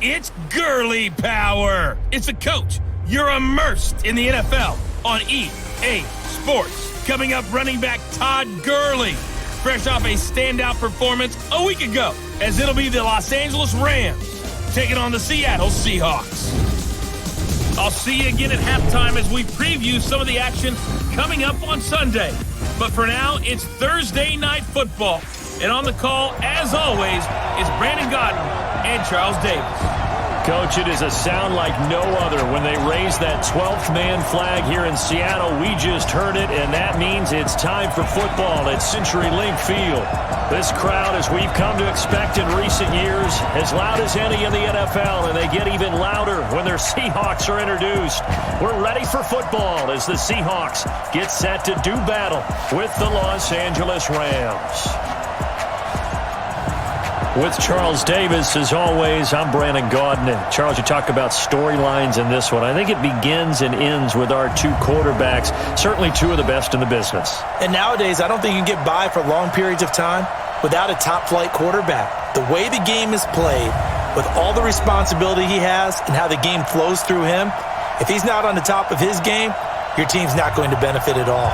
It's Gurley power. It's a coach. You're immersed in the NFL on EA Sports. Coming up, running back Todd Gurley, fresh off a standout performance a week ago, as it'll be the Los Angeles Rams taking on the Seattle Seahawks. I'll see you again at halftime as we preview some of the action coming up on Sunday. But for now, it's Thursday Night Football. And on the call, as always, is Brandon Godden and Charles Davis. Coach, it is a sound like no other when they raise that 12th man flag here in Seattle. We just heard it, and that means it's time for football at CenturyLink Field. This crowd, as we've come to expect in recent years, as loud as any in the NFL, and they get even louder when their Seahawks are introduced. We're ready for football as the Seahawks get set to do battle with the Los Angeles Rams. With Charles Davis, as always, I'm Brandon Gaudin. And Charles, you talk about storylines in this one. I think it begins and ends with our two quarterbacks, certainly two of the best in the business. And nowadays, I don't think you can get by for long periods of time without a top-flight quarterback. The way the game is played, with all the responsibility he has and how the game flows through him, if he's not on the top of his game, your team's not going to benefit at all.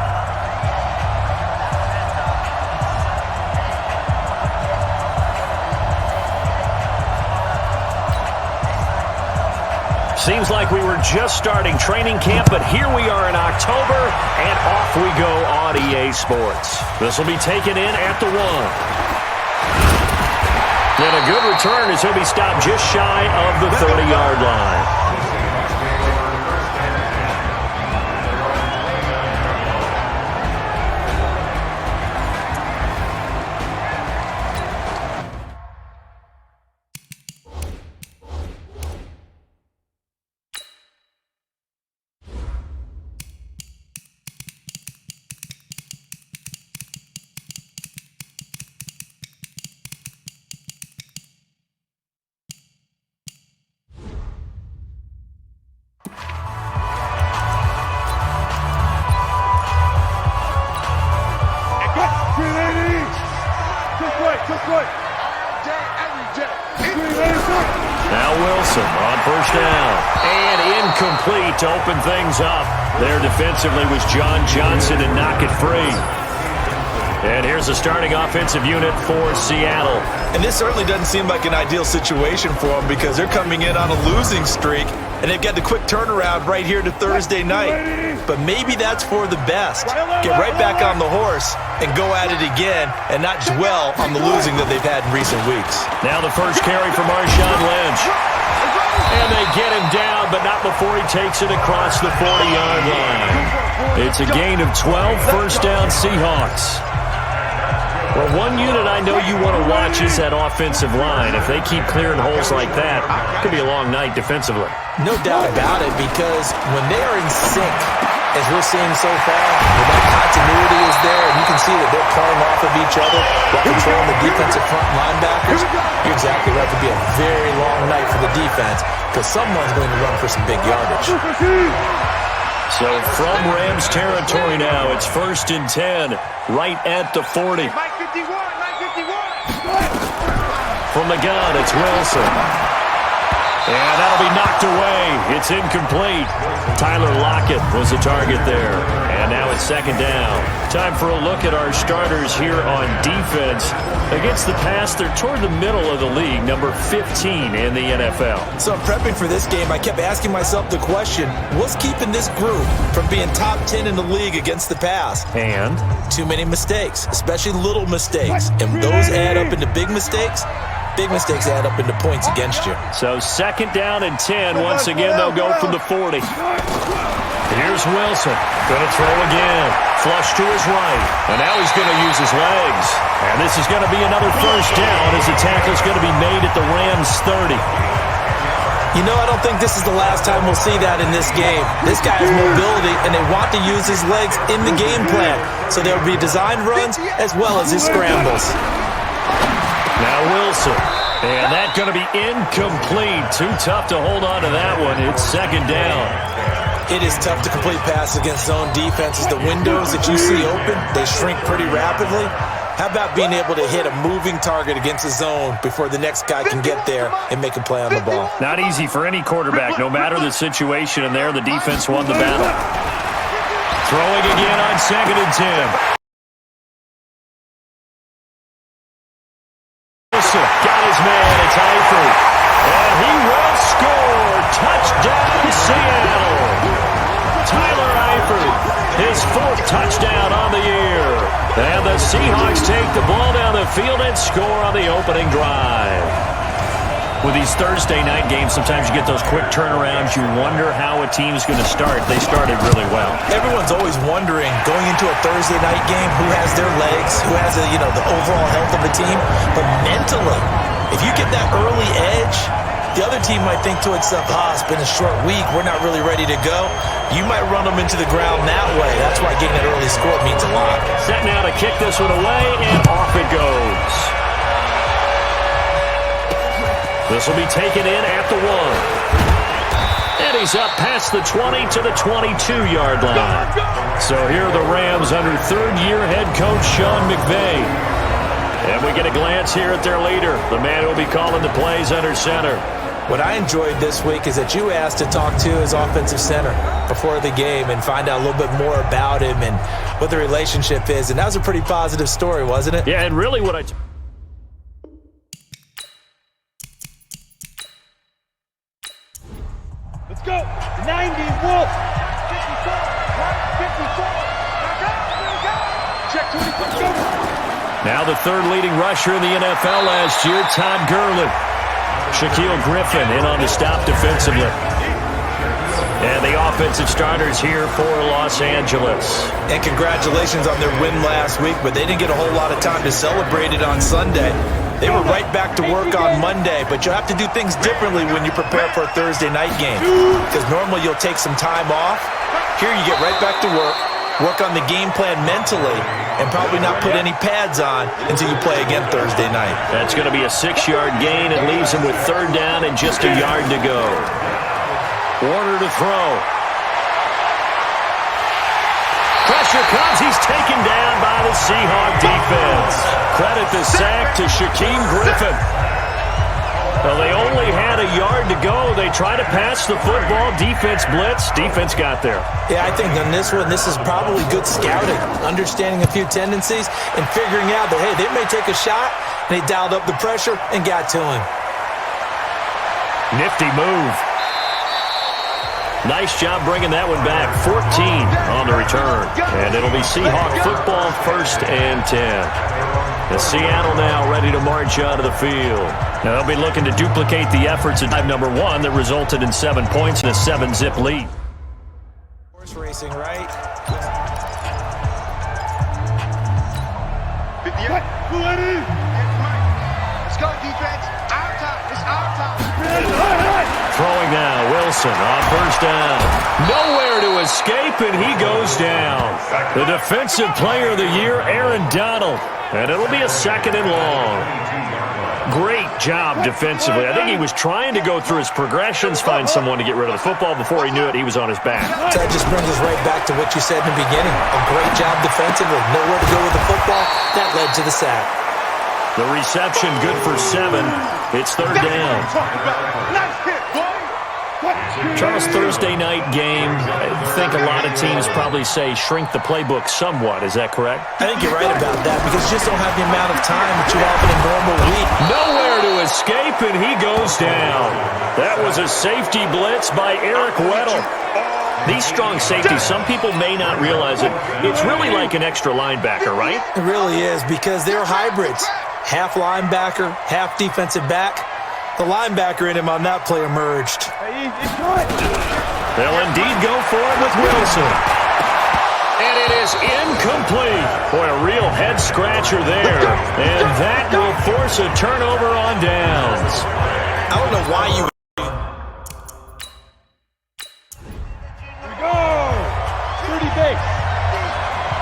Seems like we were just starting training camp, but here we are in October, and off we go on EA Sports. This will be taken in at the 1. And a good return as he'll be stopped just shy of the 30-yard line. Now Wilson on first down. And incomplete to open things up. There defensively was John Johnson to knock it free. And here's the starting offensive unit for Seattle. And this certainly doesn't seem like an ideal situation for them because they're coming in on a losing streak, and they've got the quick turnaround right here to Thursday night. But maybe that's for the best. Get right back on the horse and go at it again and not dwell on the losing that they've had in recent weeks. Now the first carry for Marshawn Lynch. And they get him down, but not before he takes it across the 40-yard line. It's a gain of 12, first down Seahawks. Well, one unit I know you want to watch is that offensive line. If they keep clearing holes like that, it could be a long night defensively. No doubt about it, because when they are in sync, as we're seeing so far, when that continuity is there, and you can see that they're playing off of each other while controlling the defensive front linebackers, you're exactly right. It could be a very long night for the defense because someone's going to run for some big yardage. So from Rams territory now, it's 1st and 10, right at the 40. From the gun, it's Wilson. And that'll be knocked away. It's incomplete. Tyler Lockett was the target there. And now it's 2nd down. Time for a look at our starters here on defense. Against the pass, they're toward the middle of the league, number 15 in the NFL. So prepping for this game, I kept asking myself the question, what's keeping this group from being top 10 in the league against the pass? And? Too many mistakes, especially little mistakes. And those add up into big mistakes. Big mistakes add up into points against you. So 2nd down and 10. Once again, they'll go from the 40. Here's Wilson. Going to throw again. Flush to his right. And now he's going to use his legs. And this is going to be another first down as the tackle's going to be made at the Rams 30. You know, I don't think this is the last time we'll see that in this game. This guy has mobility, and they want to use his legs in the game plan. So there will be designed runs as well as his scrambles. Now Wilson. And that's going to be incomplete. Too tough to hold on to that one. It's 2nd down. It is tough to complete passes against zone defenses. The windows that you see open, they shrink pretty rapidly. How about being able to hit a moving target against the zone before the next guy can get there and make a play on the ball? Not easy for any quarterback, no matter the situation, and there the defense won the battle. Throwing again on 2nd and 10. Got his man, it's Eifert. And he will score. Touchdown, Seattle. Tyler Eifert, his 4th touchdown on the year. And the Seahawks take the ball down the field and score on the opening drive. With these Thursday night games, sometimes you get those quick turnarounds. You wonder how a team's going to start. They started really well. Everyone's always wondering, going into a Thursday night game, who has their legs, who has the overall health of the team. But mentally, if you get that early edge, the other team might think to itself, it's been a short week, we're not really ready to go. You might run them into the ground that way. That's why getting that early score means a lot. Set now to kick this one away, and off it goes. This will be taken in at the 1. And he's up past the 20 to the 22-yard line. So here are the Rams under third-year head coach Sean McVay. And we get a glance here at their leader, the man who will be calling the plays under center. What I enjoyed this week is that you asked to talk to his offensive center before the game and find out a little bit more about him and what the relationship is. And that was a pretty positive story, wasn't it? Yeah, and really what Let's go. 90, Wolf. 54. 54. Check 20. Let's go. Now the third leading rusher in the NFL last year, Todd Gurley. Shaquille Griffin in on the stop defensively. And the offensive starters here for Los Angeles. And congratulations on their win last week, but they didn't get a whole lot of time to celebrate it on Sunday. They were right back to work on Monday, but you'll have to do things differently when you prepare for a Thursday night game. Because normally you'll take some time off. Here you get right back to work on the game plan mentally, and probably not put any pads on until you play again Thursday night. That's going to be a 6-yard gain. It leaves him with third down and just a yard to go. Warner to throw. Pressure comes. He's taken down by the Seahawk defense. Credit the sack to Shaquem Griffin. Well, they only had a yard to go. They try to pass the football. Defense blitz. Defense got there. Yeah, I think on this one, this is probably good scouting, understanding a few tendencies, and figuring out that, hey, they may take a shot. And they dialed up the pressure and got to him. Nifty move. Nice job bringing that one back. 14 on the return. And it'll be Seahawk football, 1st and 10. The Seattle now ready to march out of the field. Now they'll be looking to duplicate the efforts of drive number 1 that resulted in 7 points and a 7-zip lead. Horse racing, right? 58. Let's go, defense. Our time. It's our time. Throwing now, Wilson on 1st down. Nowhere to escape, and he goes down. The defensive player of the year, Aaron Donald. And it'll be a 2nd and long. Great job defensively. I think he was trying to go through his progressions, find someone to get rid of the football. Before he knew it, he was on his back. That just brings us right back to what you said in the beginning. A great job defensively. Nowhere to go with the football. That led to the sack. The reception good for 7. It's 3rd down. Nice hit, boy. Charles, Thursday night game, I think a lot of teams probably say shrink the playbook somewhat. Is that correct? I think you're right about that because you just don't have the amount of time that you have in a normal week. Nowhere to escape, and he goes down. That was a safety blitz by Eric Weddle. These strong safeties, some people may not realize it. It's really like an extra linebacker, right? It really is because they're hybrids. Half linebacker, half defensive back. The linebacker in him on that play emerged. They'll indeed go for it with Wilson. And it is incomplete. Boy, a real head-scratcher there. And that will force a turnover on downs. I don't know why you... Here we go. 30 base.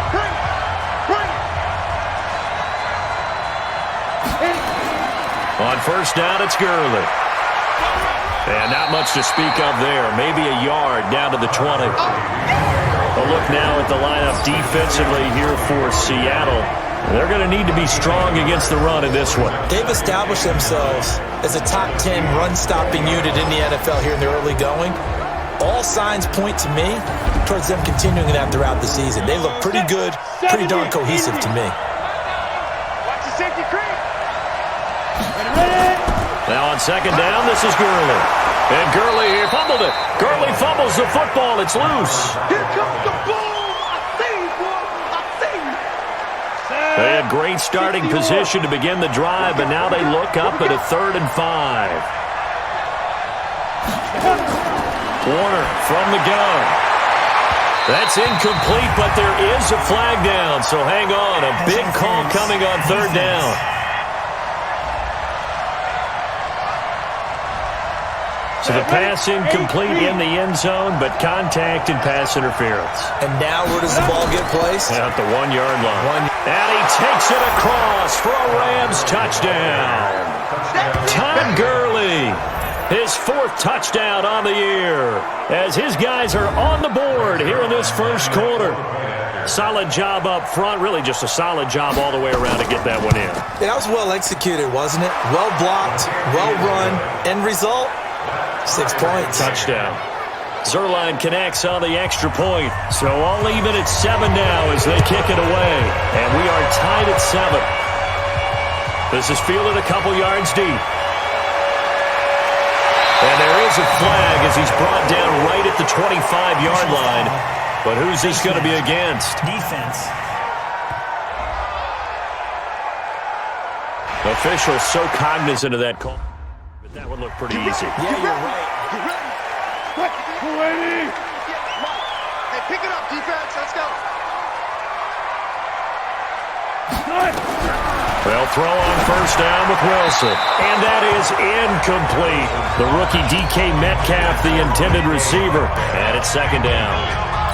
Bring. On 1st down, it's Gurley. And not much to speak of there. Maybe a yard down to the 20. A look now at the lineup defensively here for Seattle. They're going to need to be strong against the run in this one. They've established themselves as a top 10 run-stopping unit in the NFL here in the early going. All signs point to me towards them continuing that throughout the season. They look pretty good, pretty darn cohesive to me. Watch the safety creep. Now on second down, this is Gurley. And Gurley here fumbled it. Gurley fumbles the football. It's loose. Here comes the ball. I see you, boy. I see you. They had great starting position to begin the drive, but now they look up at a 3rd and 5. Warner from the gun. That's incomplete, but there is a flag down, so hang on. A big call coming on 3rd down. So the pass incomplete in the end zone, but contact and pass interference. And now where does the ball get placed? At the 1-yard line. And he takes it across for a Rams touchdown. Todd Gurley, his 4th touchdown on the year, as his guys are on the board here in this first quarter. Solid job up front, really just a solid job all the way around to get that one in. That was well executed, wasn't it? Well blocked, well run, end result, 6 points. Touchdown. Zuerlein connects on the extra point. So all even at 7 now as they kick it away. And we are tied at 7. This is fielded a couple yards deep. And there is a flag as he's brought down right at the 25-yard line. But who's this going to be against? Defense. Officials so cognizant of that call. But that would look pretty easy. Yeah, you're right. Hey, pick it up, defense. Let's go. They'll throw on first down with Wilson. And that is incomplete. The rookie DK Metcalf, the intended receiver. And it's 2nd down.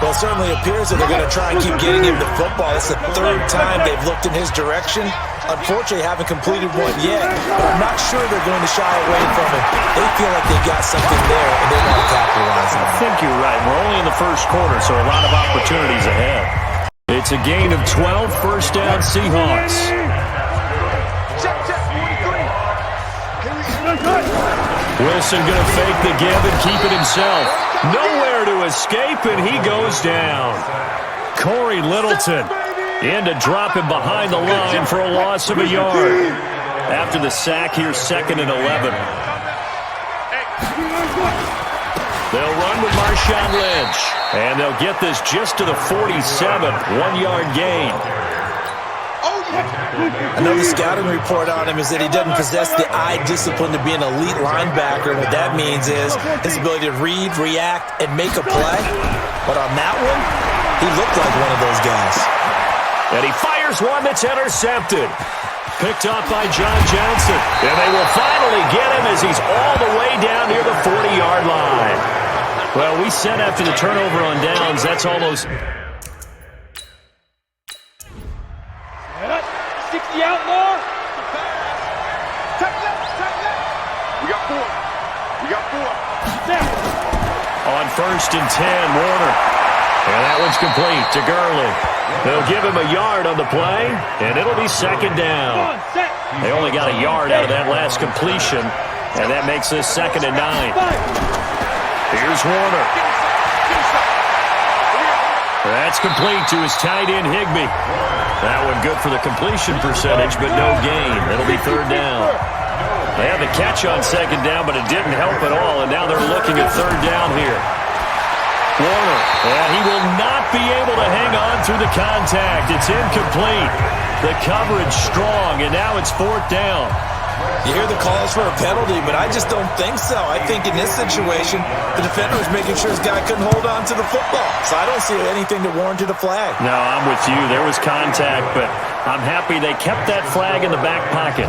Well, it certainly appears that they're going to try and keep getting him the football. It's the 3rd time they've looked in his direction. Unfortunately, haven't completed one yet, but I'm not sure they're going to shy away from it. They feel like they've got something there, and they want to capitalize on it. I think you're right. We're only in the first quarter, so a lot of opportunities ahead. It's a gain of 12, first down Seahawks. Check, 43. Wilson going to fake the give and keep it himself. Nowhere to escape, and he goes down. Corey Littleton in to drop him behind the line for a loss of a yard. After the sack here, 2nd and 11. They'll run with Marshawn Lynch. And they'll get this just to the 47, 1-yard gain. Another scouting report on him is that he doesn't possess the eye discipline to be an elite linebacker. What that means is his ability to read, react, and make a play. But on that one, he looked like one of those guys. And he fires one that's intercepted. Picked up by John Johnson. And they will finally get him as he's all the way down near the 40-yard line. Well, we said after the turnover on downs, that's almost... 60 out more. Take left. We got 4. On 1st and 10, Warner. And that one's complete to Gurley. They'll give him a yard on the play, and it'll be 2nd down. They only got a yard out of that last completion, and that makes this 2nd and 9. Here's Warner. That's complete to his tight end, Higbee. That one good for the completion percentage, but no gain. It'll be 3rd down. They had the catch on 2nd down, but it didn't help at all, and now they're looking at 3rd down here. Warner, and he will not be able to hang on through the contact. It's incomplete. The coverage strong, and now it's 4th down. You hear the calls for a penalty, but I just don't think so. I think in this situation, the defender was making sure his guy couldn't hold on to the football. So I don't see anything that warranted a flag. No, I'm with you. There was contact, but I'm happy they kept that flag in the back pocket.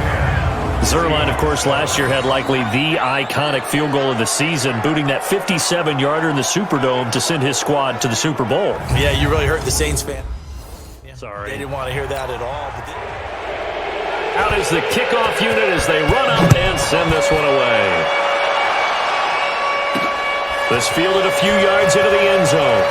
Zuerlein, of course, last year had likely the iconic field goal of the season, booting that 57-yarder in the Superdome to send his squad to the Super Bowl. Yeah, you really hurt the Saints fan. Sorry. They didn't want to hear that at all. Out is the kickoff unit as they run up and send this one away. This fielded a few yards into the end zone.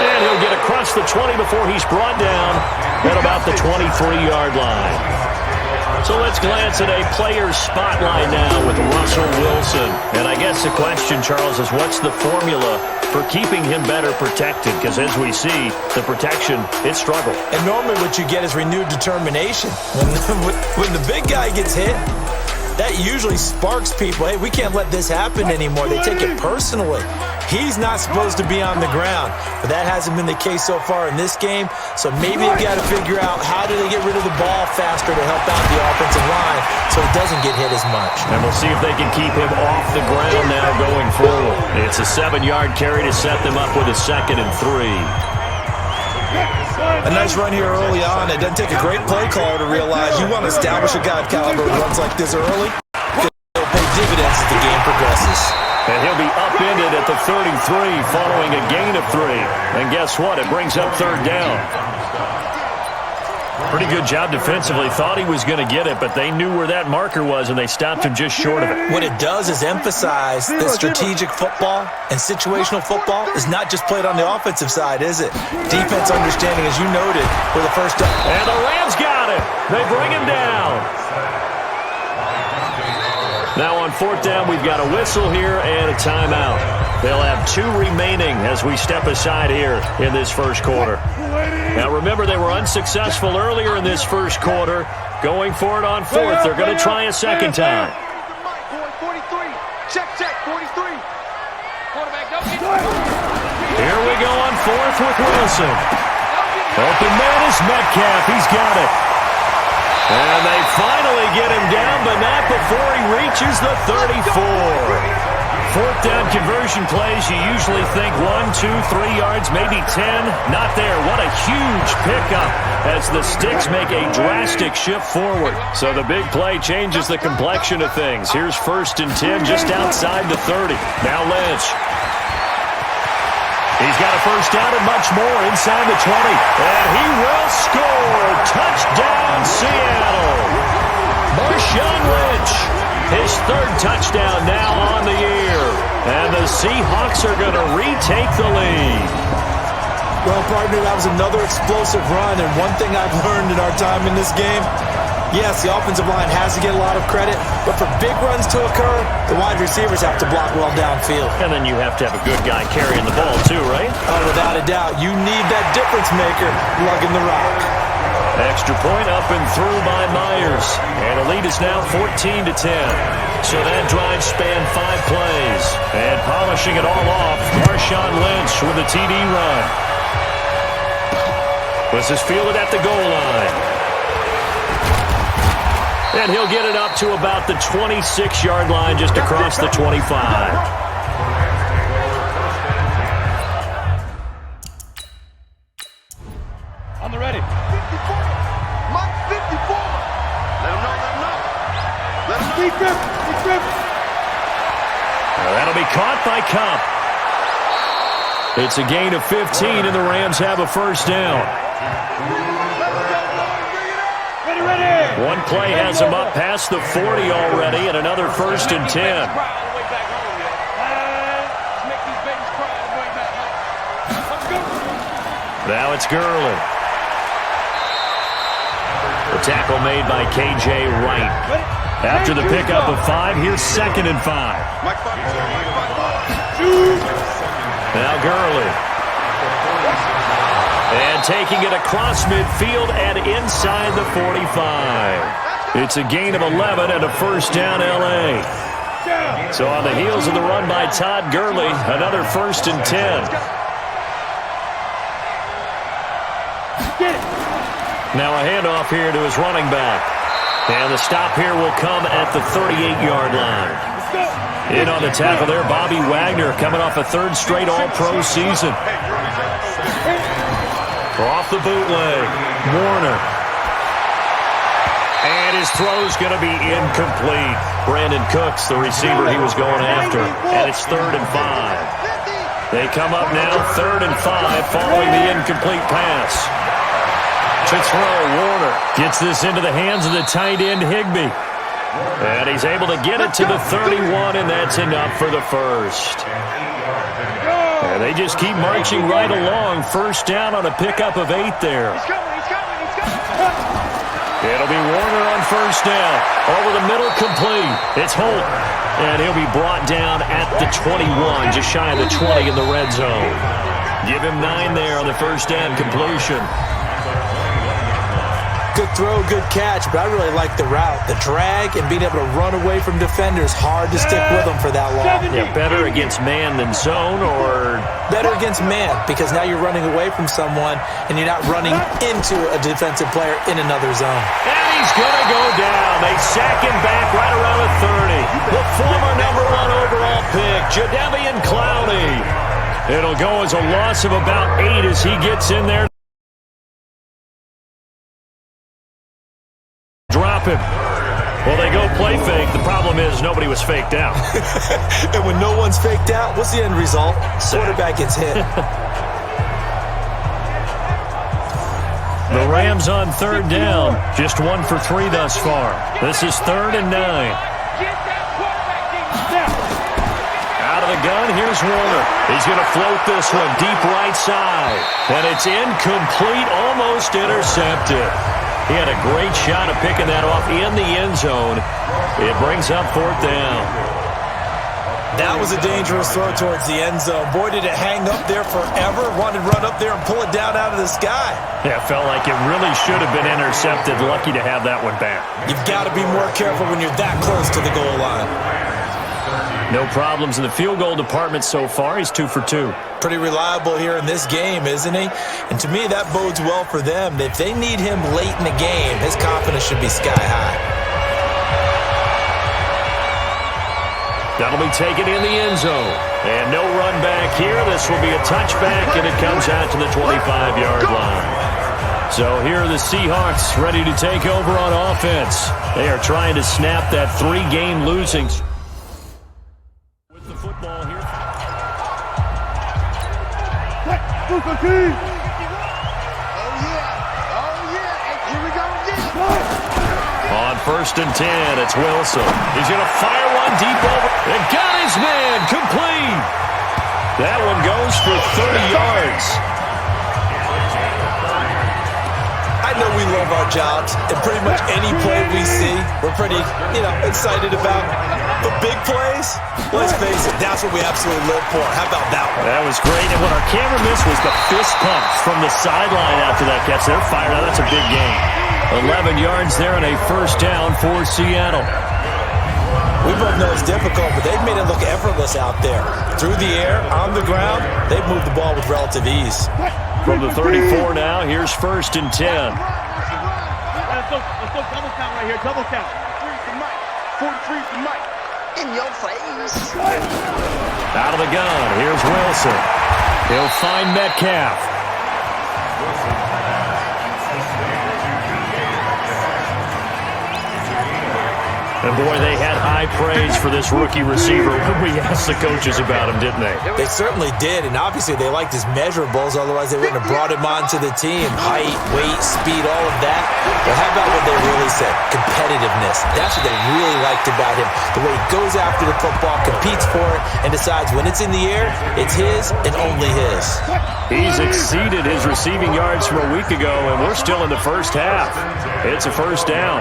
And he'll get across the 20 before he's brought down at about about the 23-yard line. So let's glance at a player's spotlight now with Russell Wilson. And I guess the question, Charles, is what's the formula for keeping him better protected? Because as we see, the protection, it struggled. And normally what you get is renewed determination. When the big guy gets hit, that usually sparks people. Hey, we can't let this happen anymore. They take it personally. He's not supposed to be on the ground, but that hasn't been the case so far in this game. So maybe they've got to figure out how do they get rid of the ball faster to help out the offensive line so it doesn't get hit as much. And we'll see if they can keep him off the ground now going forward. It's a 7-yard carry to set them up with a 2nd and 3. A nice run here early on. It doesn't take a great play caller to realize you want to establish a guy caliber runs like this early. It'll pay dividends as the game progresses. And he'll be upended at the 33 following a gain of 3. And guess what? It brings up 3rd down. Pretty good job defensively. Thought he was going to get it, but they knew where that marker was, and they stopped him just short of it. What it does is emphasize that strategic football and situational football is not just played on the offensive side, is it? Defense understanding, as you noted, with the first down. And the Rams got it. They bring him down. Now on 4th down, we've got a whistle here and a timeout. They'll have 2 remaining as we step aside here in this first quarter. Now remember, they were unsuccessful earlier in this first quarter. Going for it on 4th. They're going to try a second time. Here we go on 4th with Wilson. Open man is Metcalf. He's got it. And they finally get him down, but not before he reaches the 34. 4th down conversion plays, you usually think 1, 2, 3 yards, maybe 10. Not there. What a huge pickup as the Sticks make a drastic shift forward. So the big play changes the complexion of things. Here's 1st and 10 just outside the 30. Now Lynch. He's got a first down and much more inside the 20. And he will score. Touchdown, Seattle. Marshawn Lynch. His 3rd touchdown now on the year. And the Seahawks are going to retake the lead. Well, partner, that was another explosive run. And one thing I've learned in our time in this game, yes, the offensive line has to get a lot of credit, but for big runs to occur, the wide receivers have to block well downfield. And then you have to have a good guy carrying the ball too, right? Oh, without a doubt. You need that difference maker lugging the rock. Extra point up and through by Myers. And the lead is now 14-10. So that drive spanned 5 plays. And polishing it all off, Marshawn Lynch with a TD run. This is fielded at the goal line. And he'll get it up to about the 26-yard line just across the 25. On the ready. 54. Mike 54. Let him know, let him know. Let him know. Keep gripping. Well, that'll be caught by Cup. It's a gain of 15, and the Rams have a first down. Ready. One play has them up past the 40 already, and another 1st and 10. Now it's Gurley. The tackle made by K.J. Wright. After the pickup of 5, here's 2nd and 5. Now Gurley. And taking it across midfield and inside the 45. It's a gain of 11 and a first down, L.A. So on the heels of the run by Todd Gurley, another 1st and 10. Now a handoff here to his running back. And the stop here will come at the 38-yard line. In on the tackle there, Bobby Wagner coming off a 3rd straight All-Pro season. Off the bootleg, Warner. And his throw's going to be incomplete. Brandon Cooks, the receiver he was going after. And it's 3rd and 5. They come up now 3rd and 5 following the incomplete pass. To throw, Warner gets this into the hands of the tight end, Higbee. And he's able to get it to the 31, and that's enough for the first. And they just keep marching right along. First down on a pickup of 8 there. It'll be Warner on first down. Over the middle, complete. It's Holt. And he'll be brought down at the 21, just shy of the 20 in the red zone. Give him 9 there on the first down completion. Good throw, good catch, but I really like the route. The drag and being able to run away from defenders, hard to stick with them for that long. Yeah, better against man than zone, or? Better against man, because now you're running away from someone and you're not running into a defensive player in another zone. And he's going to go down. They sack him back right around the 30. The former #1 overall pick, Jadeveon Clowney. It'll go as a loss of about 8 as he gets in there. Drop him. Well, they go play fake. The problem is nobody was faked out. And when no one's faked out, what's the end result? Quarterback gets hit. The Rams on third down. Just 1 for 3 thus far. This is 3rd and 9. Out of the gun, here's Warner. He's going to float this one deep right side. And it's incomplete, almost intercepted. He had a great shot of picking that off in the end zone. It brings up 4th down. That was a dangerous throw towards the end zone. Boy, did it hang up there forever. Wanted to run up there and pull it down out of the sky. Yeah, it felt like it really should have been intercepted. Lucky to have that one back. You've got to be more careful when you're that close to the goal line. No problems in the field goal department so far. He's 2 for 2. Pretty reliable here in this game, isn't he? And to me, that bodes well for them. If they need him late in the game, his confidence should be sky high. That'll be taken in the end zone. And no run back here. This will be a touchback, and it comes out to the 25-yard line. So here are the Seahawks ready to take over on offense. They are trying to snap that 3-game losing streak. With the football here. Oh, yeah. Oh, yeah. Here we go again. On 1st and 10, it's Wilson. He's going to fire one deep over. And got his man complete. That one goes for 30 yards. I know we love our jobs, and pretty much any play we see, we're pretty, excited about. The big plays, let's face it, that's what we absolutely live for. How about that one? That was great. And what our camera missed was the fist pump from the sideline after that catch. They're fired out. That's a big gain. 11 yards there on a 1st down for Seattle. We both know it's difficult, but they've made it look effortless out there. Through the air, on the ground, they've moved the ball with relative ease. From the 34 now, here's 1st and 10. Let's go double count right here. Double count. 43 to Mike. In your face. Out of the gun, here's Wilson. He'll find Metcalf. And boy, they had high praise for this rookie receiver when we asked the coaches about him, didn't they? They certainly did, and obviously they liked his measurables, otherwise they wouldn't have brought him onto the team. Height, weight, speed, all of that. But how about what they really said? Competitiveness. That's what they really liked about him. The way he goes after the football, competes for it, and decides when it's in the air, it's his and only his. He's exceeded his receiving yards from a week ago, and we're still in the first half. It's a 1st down.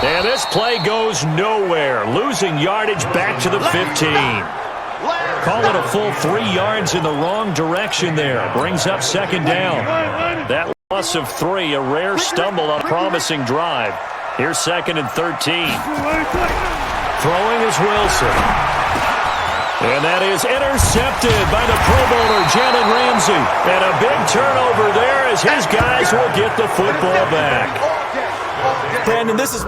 And this play goes nowhere, losing yardage back to the 15. Call it a full 3 yards in the wrong direction there. Brings up 2nd down. That loss of 3, a rare stumble on a promising drive. Here's 2nd and 13. Throwing is Wilson. And that is intercepted by the Pro Bowler, Jalen Ramsey. And a big turnover there as his guys will get the football back. Brandon, this is...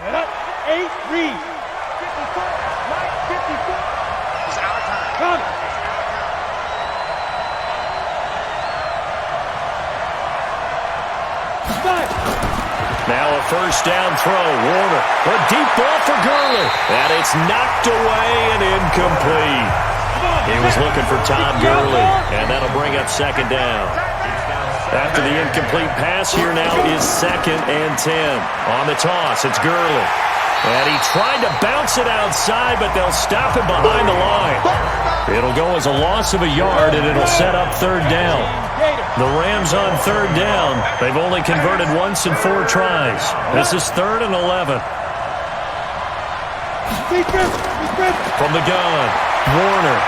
Set up. 8 read. 54. Mike, 54. It's our time. Come. Now a 1st down throw. Warner. A deep ball for Gurley. And it's knocked away and incomplete. He was looking for Todd Gurley. And that'll bring up 2nd down. After the incomplete pass, here now is 2nd and 10. On the toss, it's Gurley. And he tried to bounce it outside, but they'll stop him behind the line. It'll go as a loss of a yard, and it'll set up 3rd down. The Rams on 3rd down. They've only converted once in 4 tries. This is 3rd and 11. From the gun, Warner.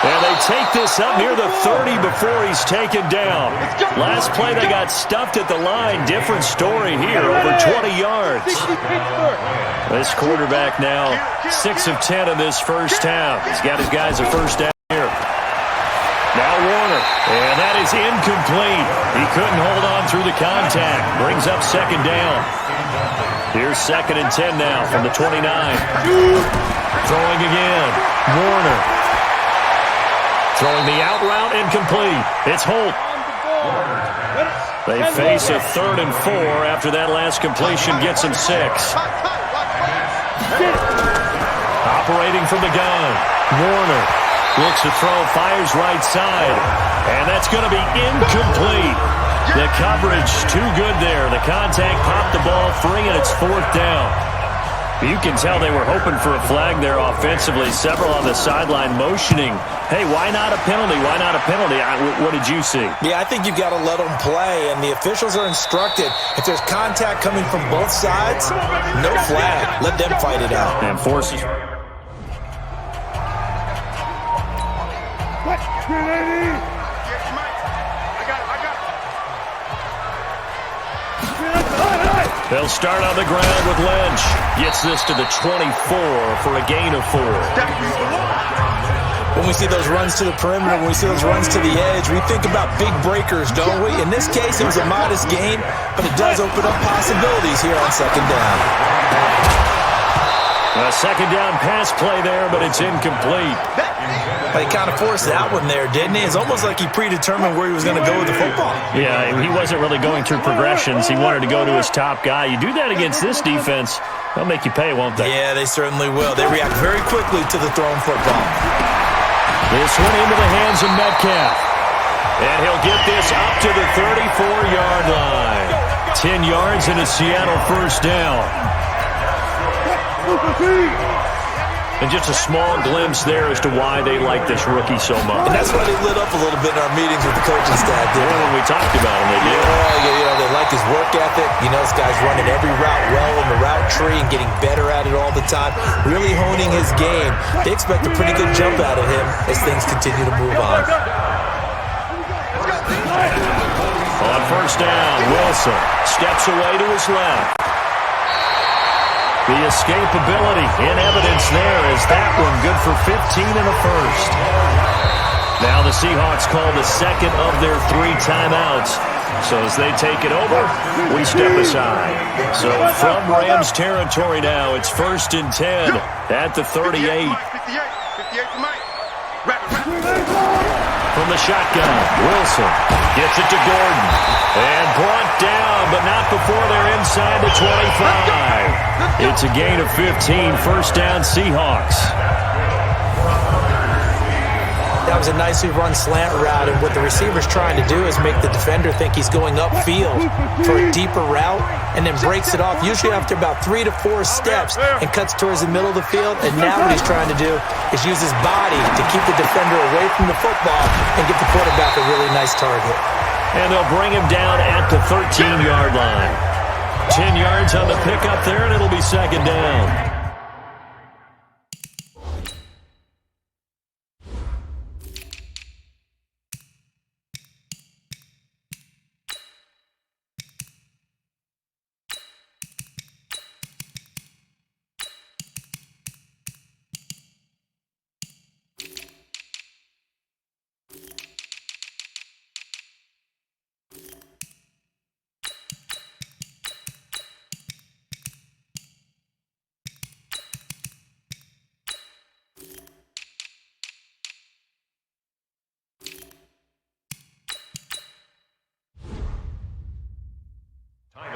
And they take this up near the 30 before he's taken down. Last play, they got stuffed at the line. Different story here, over 20 yards. This quarterback now 6 of 10 in this first half. He's got his guys a first down here. Now Warner, and that is incomplete. He couldn't hold on through the contact. Brings up 2nd down. Here's 2nd and 10 now from the 29. Throwing again, Warner. Throwing the out route incomplete. It's Holt. They face a 3rd and 4 after that last completion gets him 6. Operating from the gun. Warner looks to throw, fires right side. And that's going to be incomplete. The coverage too good there. The contact popped the ball free, and it's 4th down. You can tell they were hoping for a flag there offensively. Several on the sideline motioning, hey, why not a penalty? Why not a penalty? What did you see? Yeah, I think you've got to let them play, and the officials are instructed. If there's contact coming from both sides, no flag. Let them fight it out. And forces. They'll start on the ground with Lynch. Gets this to the 24 for a gain of 4. When we see those runs to the perimeter, when we see those runs to the edge, we think about big breakers, don't we? In this case, it was a modest gain, but it does open up possibilities here on 2nd down. A 2nd down pass play there, but it's incomplete. He kind of forced that one there, didn't he? It's almost like he predetermined where he was going to go with the football. Yeah, he wasn't really going through progressions. He wanted to go to his top guy. You do that against this defense, they'll make you pay, won't they? Yeah, they certainly will. They react very quickly to the thrown football. This one into the hands of Metcalf. And he'll get this up to the 34-yard line. 10 yards and a Seattle first down. And just a small glimpse there as to why they like this rookie so much. And that's why they lit up a little bit in our meetings with the coaching staff. When we talked about him, they did. Yeah, they like his work ethic. You know, this guy's running every route well in the route tree and getting better at it all the time, really honing his game. They expect a pretty good jump out of him as things continue to move on. On first down, Wilson steps away to his left. The escapability in evidence there is that one good for 15 and a first. Now the Seahawks call the 2nd of their 3 timeouts. So as they take it over, we step aside. So from Rams territory now, it's 1st and 10 at the 38. 58 to Mike. From the shotgun, Wilson gets it to Gordon. And brought down, but not before they're inside the 25. It's a gain of 15, first down Seahawks. That was a nicely run slant route, and what the receiver's trying to do is make the defender think he's going upfield for a deeper route, and then breaks it off, usually after about 3 to 4 steps, and cuts towards the middle of the field. And now what he's trying to do is use his body to keep the defender away from the football and get the quarterback a really nice target. And they'll bring him down at the 13-yard line. 10 yards on the pickup there, and it'll be 2nd down.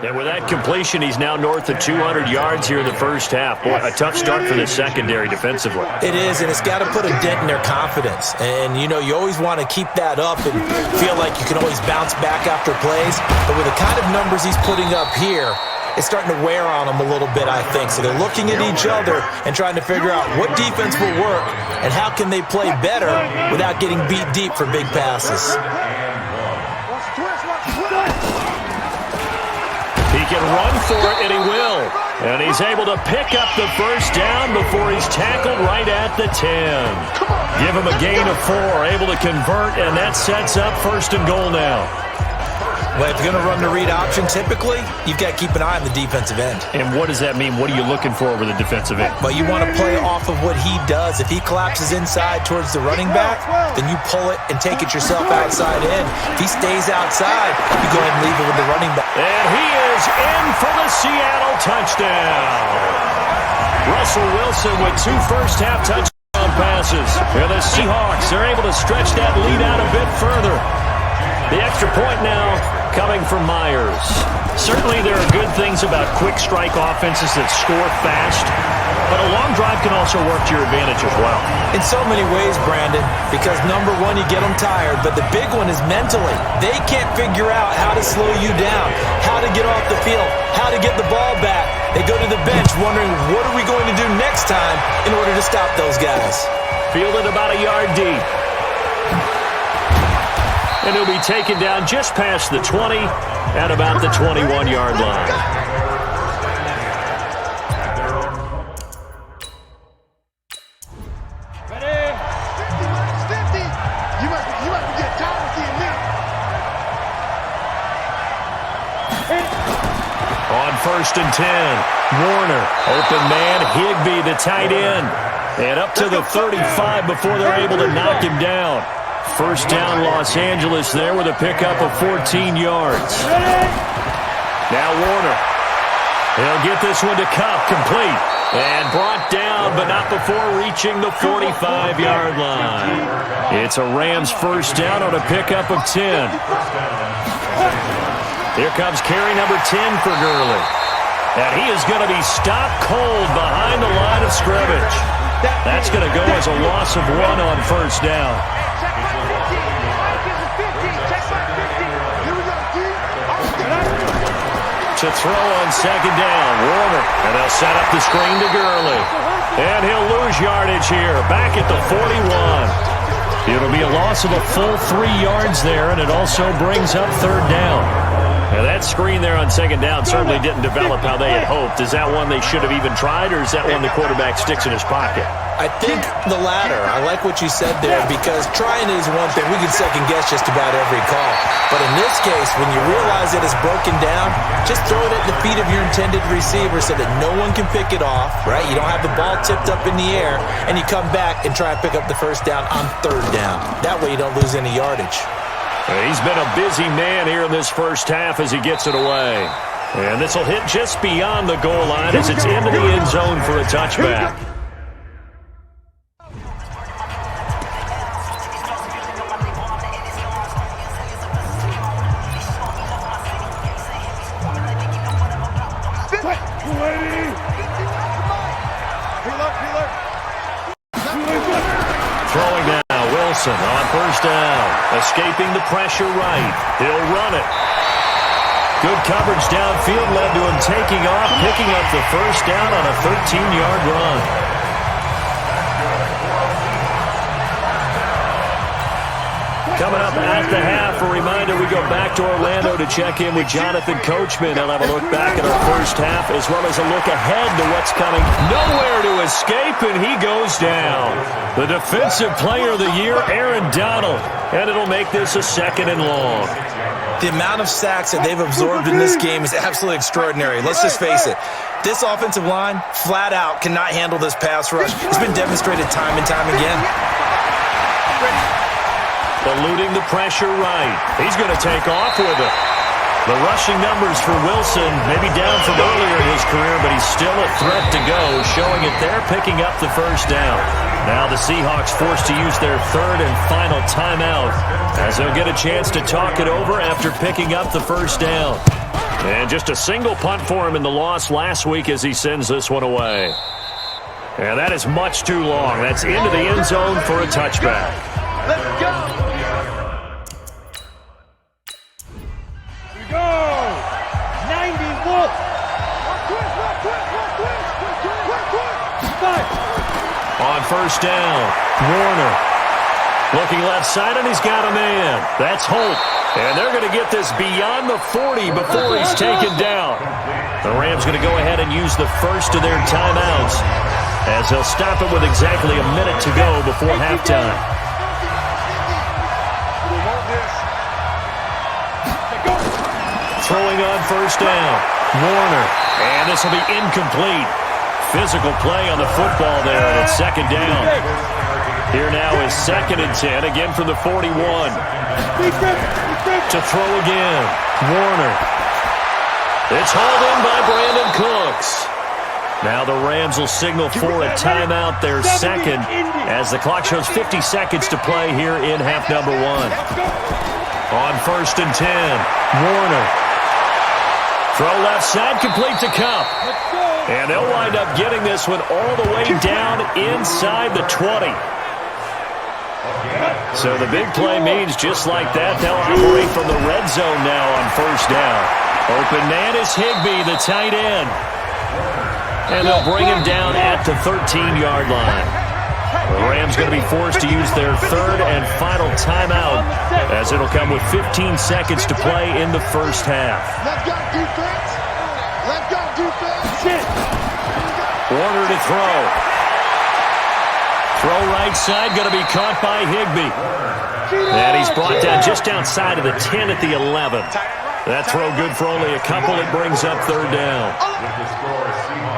And with that completion, he's now north of 200 yards here in the first half. Boy, a tough start for the secondary defensively. It is, and it's got to put a dent in their confidence. And, you know, you always want to keep that up and feel like you can always bounce back after plays. But with the kind of numbers he's putting up here, it's starting to wear on them a little bit, I think. So they're looking at each other and trying to figure out what defense will work and how can they play better without getting beat deep for big passes. He can run for it, and he will. And he's able to pick up the first down before he's tackled right at the 10. Give him a gain of 4, able to convert, and that sets up 1st and goal now. Well, if you're going to run the read option, typically, you've got to keep an eye on the defensive end. And what does that mean? What are you looking for over the defensive end? But you want to play off of what he does. If he collapses inside towards the running back, then you pull it and take it yourself outside in. If he stays outside, you go ahead and leave it with the running back. And he is in for the Seattle touchdown. Russell Wilson with 2 first-half touchdown passes. And the Seahawks are able to stretch that lead out a bit further. The extra point now coming from Myers. Certainly there are good things about quick strike offenses that score fast, but a long drive can also work to your advantage as well. In so many ways, Brandon, because number one, you get them tired, but the big one is mentally. They can't figure out how to slow you down, how to get off the field, how to get the ball back. They go to the bench wondering, what are we going to do next time in order to stop those guys? Fielded about a yard deep. And he'll be taken down just past the 20 at about the 21-yard line. Ready? 50. You must get tired of seeing me. On 1st and 10, Warner, open man, Higbee, the tight end. And up to the 35 before they're able to knock him down. First down, Los Angeles there with a pickup of 14 yards. Now Warner. He'll get this one to Cup, complete. And brought down, but not before reaching the 45-yard line. It's a Rams first down on a pickup of 10. Here comes carry number 10 for Gurley. And he is going to be stopped cold behind the line of scrimmage. That's going to go as a loss of 1 on first down. To throw on second down, Warner. And they'll set up the screen to Gurley. And he'll lose yardage here, back at the 41. It'll be a loss of a full 3 yards there, and it also brings up third down. Now that screen there on second down certainly didn't develop how they had hoped. Is that one they should have even tried, or is that one the quarterback sticks in his pocket? I think the latter. I like what you said there, because trying is one thing. We can second guess just about every call. But in this case, when you realize that it's broken down, just throw it at the feet of your intended receiver so that no one can pick it off, right? You don't have the ball tipped up in the air, and you come back and try and pick up the first down on third down. That way you don't lose any yardage. He's been a busy man here in this first half as he gets it away. And this will hit just beyond the goal line as it's into the end zone for a touchback. Throwing now, Wilson on first down. Escaping the pressure right. He'll run it. Good coverage downfield led to him taking off, picking up the first down on a 13-yard run. Coming up at the half, a reminder, we go back to Orlando to check in with Jonathan Coachman. He'll have a look back at our first half as well as a look ahead to what's coming. Nowhere to escape, and he goes down. The defensive player of the year, Aaron Donald. And it'll make this a 2nd and long. The amount of sacks that they've absorbed in this game is absolutely extraordinary. Let's just face it. This offensive line, flat out, cannot handle this pass rush. It's been demonstrated time and time again. Eluding the pressure right. He's going to take off with it. The rushing numbers for Wilson, maybe down from earlier in his career, but he's still a threat to go, showing it there, picking up the first down. Now the Seahawks forced to use their 3rd and final timeout as they'll get a chance to talk it over after picking up the first down. And just a single punt for him in the loss last week as he sends this one away. And that is much too long. That's into the end zone for a touchback. Let's go. Here we go. 90 Wolf. On first down, Warner. Looking left side, and he's got a man. That's Holt. And they're going to get this beyond the 40 before he's taken down. The Rams going to go ahead and use the first of their timeouts as they'll stop it with exactly a minute to go before halftime. Throwing on first down, Warner. And this will be incomplete. Physical play on the football there, and it's second down. Here now is 2nd and 10, again from the 41. To throw again, Warner. It's hauled in by Brandon Cooks. Now the Rams will signal for a timeout, their second, as the clock shows 50 seconds to play here in half number 1. On 1st and 10, Warner. Throw left side, complete to Kupp. And they'll wind up getting this one all the way down inside the 20. So the big play means just like that, they'll operate from the red zone now on first down. Open man is Higbee, the tight end. And they'll bring him down at the 13-yard line. The Rams going to be forced to use their third and final timeout as it'll come with 15 seconds to play in the first half. Let's go, defense. Let's go, defense. Warner to throw. Throw right side, going to be caught by Higbee. And he's brought down just outside of the 10 at the 11. That throw good for only a couple. It brings up third down.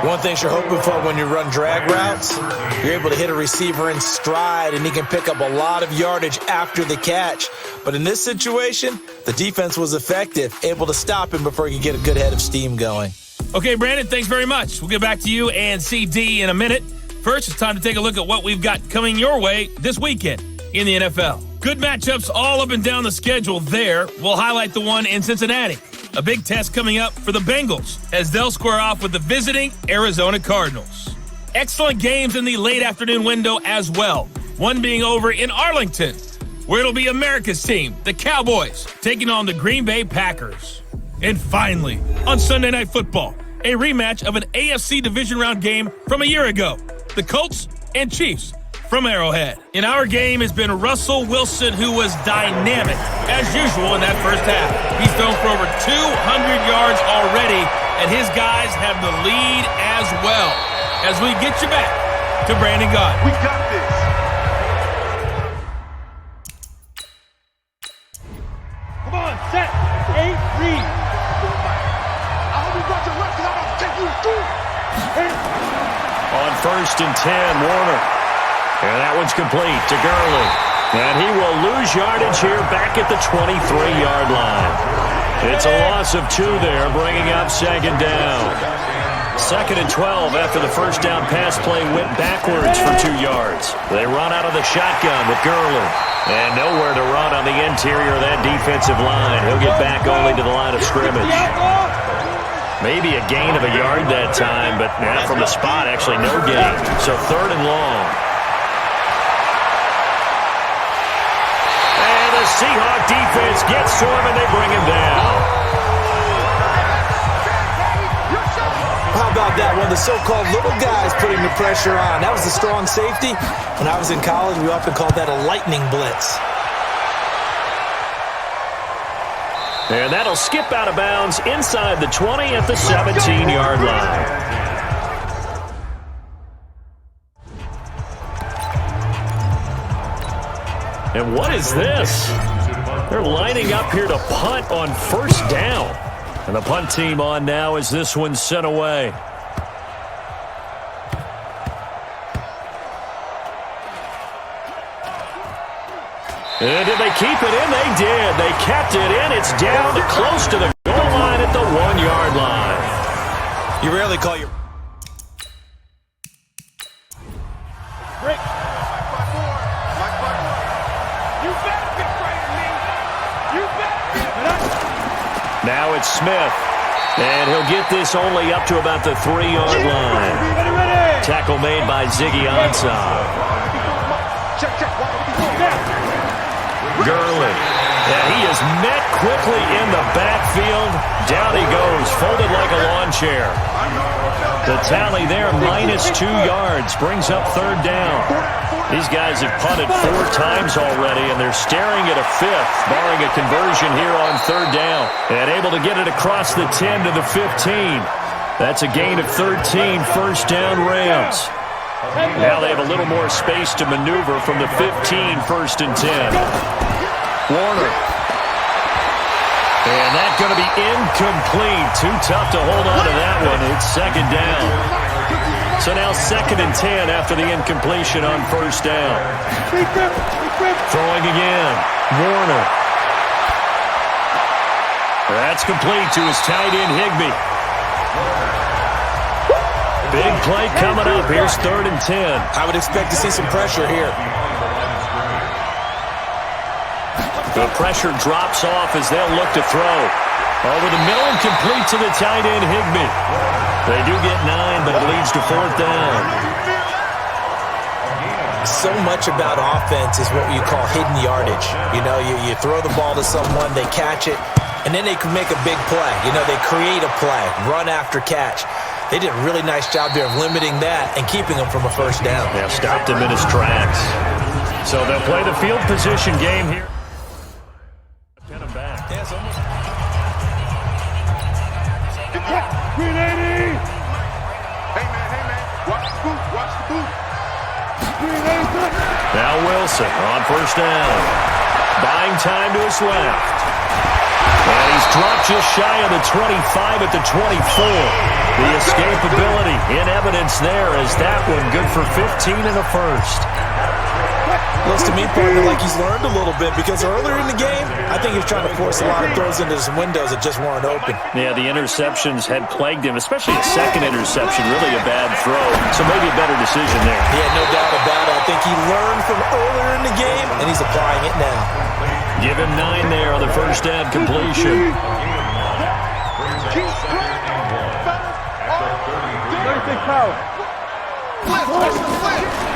One thing you're hoping for when you run drag routes, you're able to hit a receiver in stride, and he can pick up a lot of yardage after the catch. But in this situation, the defense was effective, able to stop him before he could get a good head of steam going. Okay, Brandon, thanks very much. We'll get back to you and CD in a minute. First, it's time to take a look at what we've got coming your way this weekend in the NFL. Good matchups all up and down the schedule there. We'll highlight the one in Cincinnati. A big test coming up for the Bengals as they'll square off with the visiting Arizona Cardinals. Excellent games in the late afternoon window as well. One being over in Arlington, where it'll be America's team, the Cowboys, taking on the Green Bay Packers. And finally, on Sunday Night Football, a rematch of an AFC division round game from a year ago. The Colts and Chiefs from Arrowhead. In our game has been Russell Wilson, who was dynamic, as usual, in that first half. He's thrown for over 200 yards already, and his guys have the lead as well. As we get you back to Brandon Gott. We got this. Come on, set, 8, read. I hope you brought your reps, because I'm going to take you through. On 1st and 10, Warner. And that one's complete to Gurley. And he will lose yardage here back at the 23-yard line. It's a loss of 2 there, bringing up second down. 2nd and 12 after the first down pass play went backwards for 2 yards. They run out of the shotgun with Gurley. And nowhere to run on the interior of that defensive line. He'll get back only to the line of scrimmage. Maybe a gain of a yard that time, but not from the spot, actually no gain. So 3rd and long. And the Seahawks defense gets to him, and they bring him down. How about that? One of the so-called little guys putting the pressure on. That was the strong safety. When I was in college, we often called that a lightning blitz. And that'll skip out of bounds inside the 20 at the 17-yard line. And what is this? They're lining up here to punt on first down. And the punt team on now as this one's sent away. And did they keep it in? They did. They kept it in. It's down to close to the goal line at the 1-yard line. You rarely call your... Break. You better get right in me. You better get. Now it's Smith. And he'll get this only up to about the 3-yard line. Tackle made by Ziggy Ansah. Gurley. And he is met quickly in the backfield. Down he goes, folded like a lawn chair. The tally there, -2 yards, brings up 3rd down. These guys have punted 4 times already, and they're staring at a 5th, barring a conversion here on 3rd down. And able to get it across the 10 to the 15. That's a gain of 13, 1st down Rams. Now they have a little more space to maneuver from the 15, 1st and 10. Warner. And that's going to be incomplete. Too tough to hold on to that one. It's 2nd down. So now 2nd and 10 after the incompletion on 1st down. Throwing again. Warner. That's complete to his tight end, Higbee. Big play coming up. Here's 3rd and 10. I would expect to see some pressure here. The pressure drops off as they'll look to throw. Over the middle and complete to the tight end, Higbee. They do get 9, but it leads to 4th down. So much about offense is what you call hidden yardage. You know, you throw the ball to someone, they catch it, and then they can make a big play. You know, they create a play, run after catch. They did a really nice job there of limiting that and keeping him from a 1st down. They have stopped him in his tracks. So they'll play the field position game here. Pin him back. Yeah, it's almost... 380! Hey, man. Watch the boot. Now Wilson on 1st down. Buying time to his left. And he's dropped just shy of the 25 at the 24. The escapability in evidence there as that one good for 15 and a 1st. Looks to me, partner, like he's learned a little bit because earlier in the game, I think he was trying to force a lot of throws into some windows that just weren't open. Yeah, the interceptions had plagued him, especially a 2nd interception, really a bad throw. So maybe a better decision there. Yeah, no doubt about it. I think he learned from earlier in the game, and he's applying it now. Give him 9 there on the 1st down completion.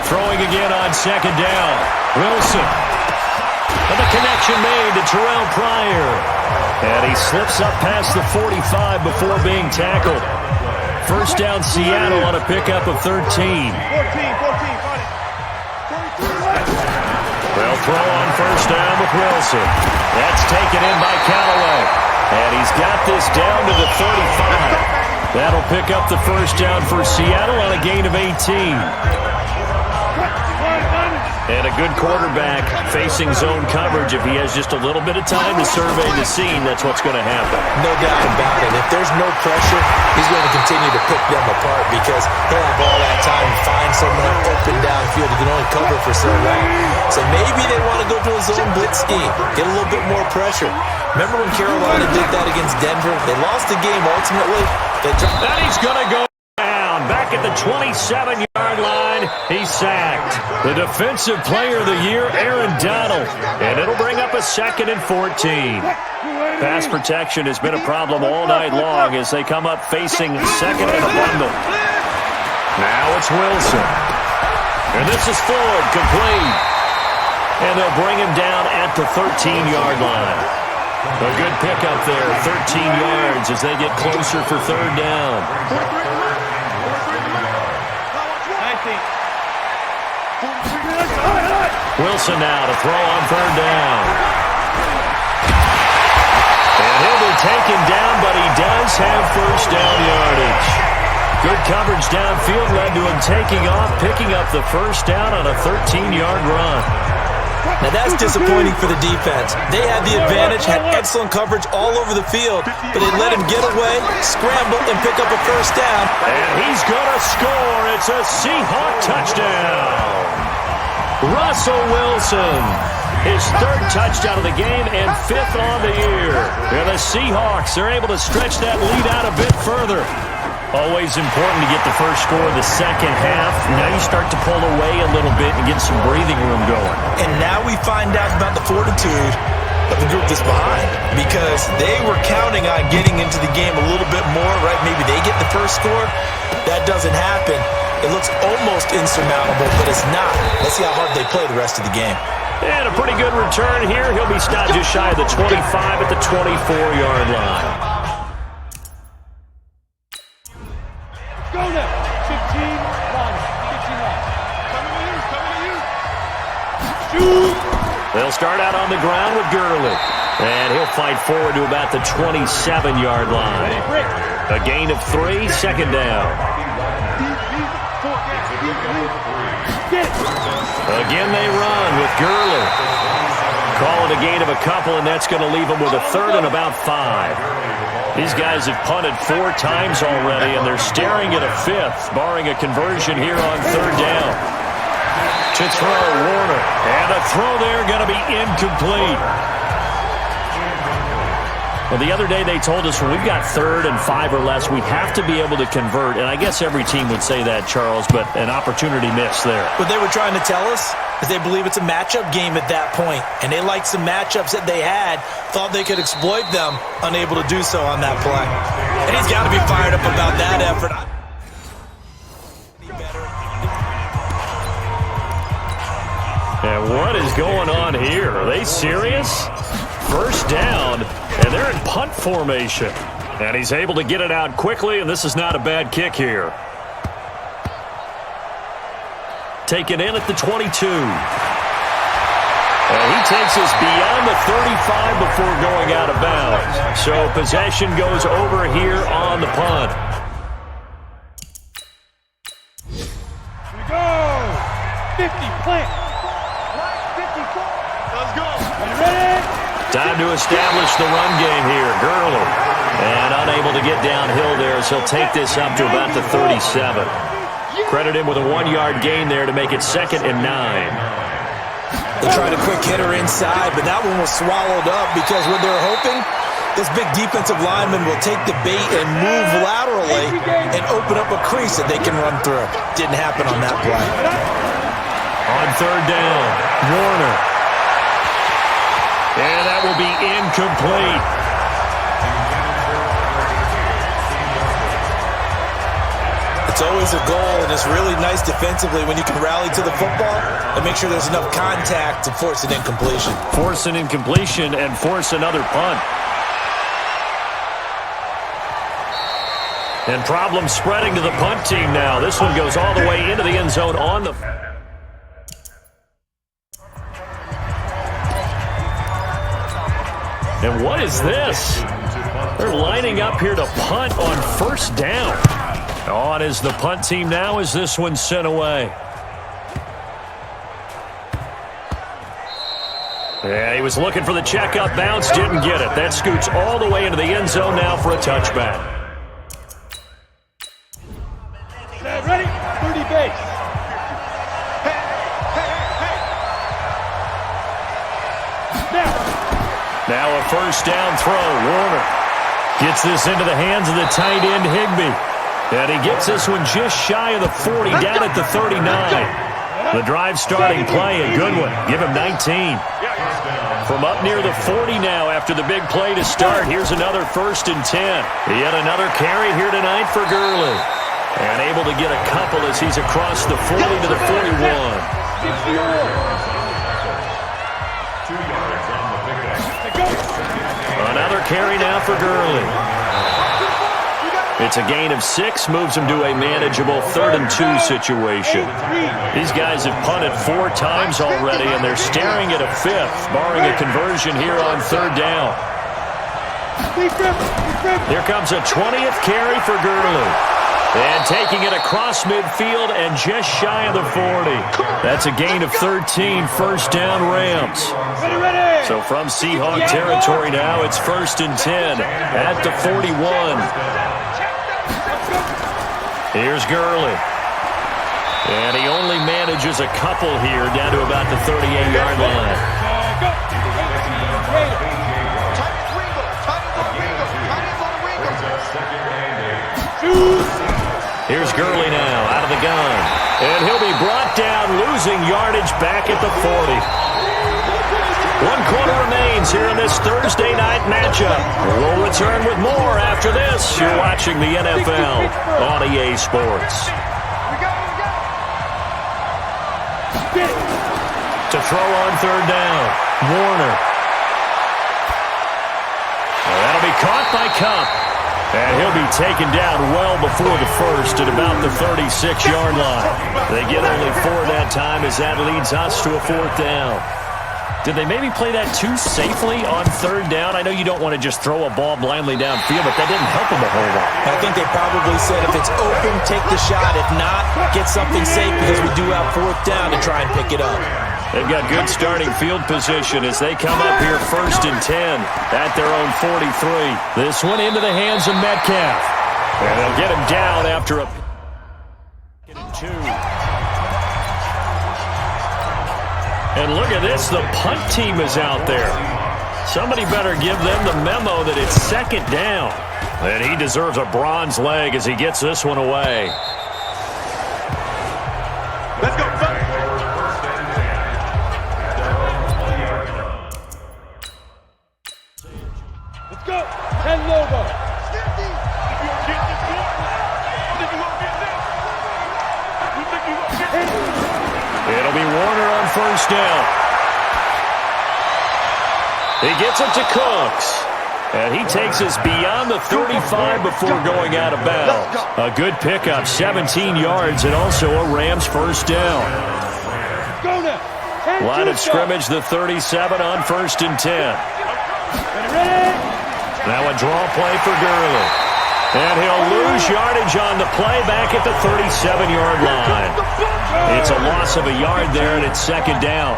Throwing again on 2nd down. Wilson. And the connection made to Terrell Pryor. And he slips up past the 45 before being tackled. 1st down Seattle on a pickup of 13. They'll throw on 1st down with Wilson. That's taken in by Callaway. And he's got this down to the 35. That'll pick up the 1st down for Seattle on a gain of 18. And a good quarterback facing zone coverage. If he has just a little bit of time to survey the scene, that's what's going to happen. No doubt about it. If there's no pressure, he's going to continue to pick them apart because he'll have all that time to find someone open downfield. He can only cover for so long. So maybe they want to go to a zone blitz scheme, get a little bit more pressure. Remember when Carolina did that against Denver? They lost the game ultimately. And he's going to go down back at the 27-yard line. He's sacked. The defensive player of the year, Aaron Donald. And it'll bring up a 2nd and 14. Pass protection has been a problem all night long as they come up facing 2nd and a bundle. Now it's Wilson. And this is Ford, complete. And they'll bring him down at the 13-yard line. A good pickup there, 13 yards as they get closer for 3rd down. Wilson now to throw on 3rd down. And he'll be taken down, but he does have 1st down yardage. Good coverage downfield led to him taking off, picking up the 1st down on a 13-yard run. Now that's disappointing for the defense. They had the advantage, had excellent coverage all over the field, but they let him get away, scramble, and pick up a 1st down. And he's going to score. It's a Seahawk touchdown. Russell Wilson, his 3rd touchdown of the game and 5th on the year. And the Seahawks are able to stretch that lead out a bit further. Always important to get the first score of the second half. Now you start to pull away a little bit and get some breathing room going. And now we find out about the fortitude of the group that's behind because they were counting on getting into the game a little bit more, right? Maybe they get the first score. That doesn't happen. It looks almost insurmountable, but it's not. Let's see how hard they play the rest of the game. And a pretty good return here. He'll be stopped just shy of the 25 at the 24-yard line. Go now. 15 line. 15 line. Coming to you. Coming to you. Shoot. They'll start out on the ground with Gurley. And he'll fight forward to about the 27-yard line. A gain of 3, second down. Again they run with Gurley. Call it a gain of a couple, and that's going to leave them with a third and about 5. These guys have punted 4 times already, and they're staring at a 5th, barring a conversion here on third down. To throw, Warner. And a throw there going to be incomplete. Well, the other day they told us when we've got 3rd and 5 or less, we have to be able to convert. And I guess every team would say that, Charles, but an opportunity missed there. What they were trying to tell us is they believe it's a matchup game at that point. And they liked some matchups that they had, thought they could exploit them, unable to do so on that play. And he's got to be fired up about that effort. And what is going on here? Are they serious? First down, and they're in punt formation. And he's able to get it out quickly, and this is not a bad kick here. Taken in at the 22. And he takes us beyond the 35 before going out of bounds. So possession goes over here on the punt. Here we go. 50, plant. 54. Let's go. Ready? Time to establish the run game here. Gurley. And unable to get downhill there, so he'll take this up to about the 37. Credit him with a 1-yard gain there to make it 2nd and 9. They tried a quick hitter inside, but that one was swallowed up because what they're hoping, this big defensive lineman will take the bait and move laterally and open up a crease that they can run through. Didn't happen on that play. On third down, Warner. And that will be incomplete. It's always a goal, and it's really nice defensively when you can rally to the football and make sure there's enough contact to force an incompletion. Force an incompletion and force another punt. And problems spreading to the punt team now. This one goes all the way into the end zone on the... And what is this? They're lining up here to punt on first down. On is the punt team now as this one's sent away. Yeah, he was looking for the checkup bounce, didn't get it. That scoots all the way into the end zone now for a touchback. Ready? 30 base. Now a first down throw. Warner gets this into the hands of the tight end, Higbee. And he gets this one just shy of the 40, down at the 39. The drive starting play, a good one. Give him 19. From up near the 40 now after the big play to start. Here's another 1st and 10. Yet another carry here tonight for Gurley. And able to get a couple as he's across the 40 to the 41. Another carry now for Gurley. It's a gain of 6, moves him to a manageable 3rd and 2 situation. These guys have punted 4 times already, and they're staring at a 5th, barring a conversion here on third down. Here comes a 20th carry for Gurley. And taking it across midfield and just shy of the 40. That's a gain of 13, first down Rams. So from Seahawk territory now, it's 1st and 10 at the 41. Here's Gurley. And he only manages a couple here down to about the 38-yard line. Here's Gurley now out of the gun. And he'll be brought down, losing yardage back at the 40. 1 quarter remains here in this Thursday night matchup. We'll return with more after this. You're watching the NFL on EA Sports. To throw on 3rd down, Warner. That'll be caught by Kupp. And he'll be taken down well before the first at about the 36-yard line. They get only 4 that time as that leads us to a 4th down. Did they maybe play that too safely on 3rd down? I know you don't want to just throw a ball blindly downfield, but that didn't help them a whole lot. I think they probably said if it's open, take the shot. If not, get something safe because we do have 4th down to try and pick it up. They've got good starting field position as they come up here 1st and 10 at their own 43. This one into the hands of Metcalf. And they'll get him down after a 2. And look at this, the punt team is out there. Somebody better give them the memo that it's 2nd down. And he deserves a bronze leg as he gets this one away. Let's go, son. Let's go. And Lobo. It'll be Warner on 1st down. He gets it to Cooks. And he takes us beyond the 35 before going out of bounds. A good pickup, 17 yards, and also a Rams 1st down. Line of scrimmage, the 37 on 1st and 10. Now a draw play for Gurley. And he'll lose yardage on the play back at the 37-yard line. It's a loss of a yard there, and it's 2nd down.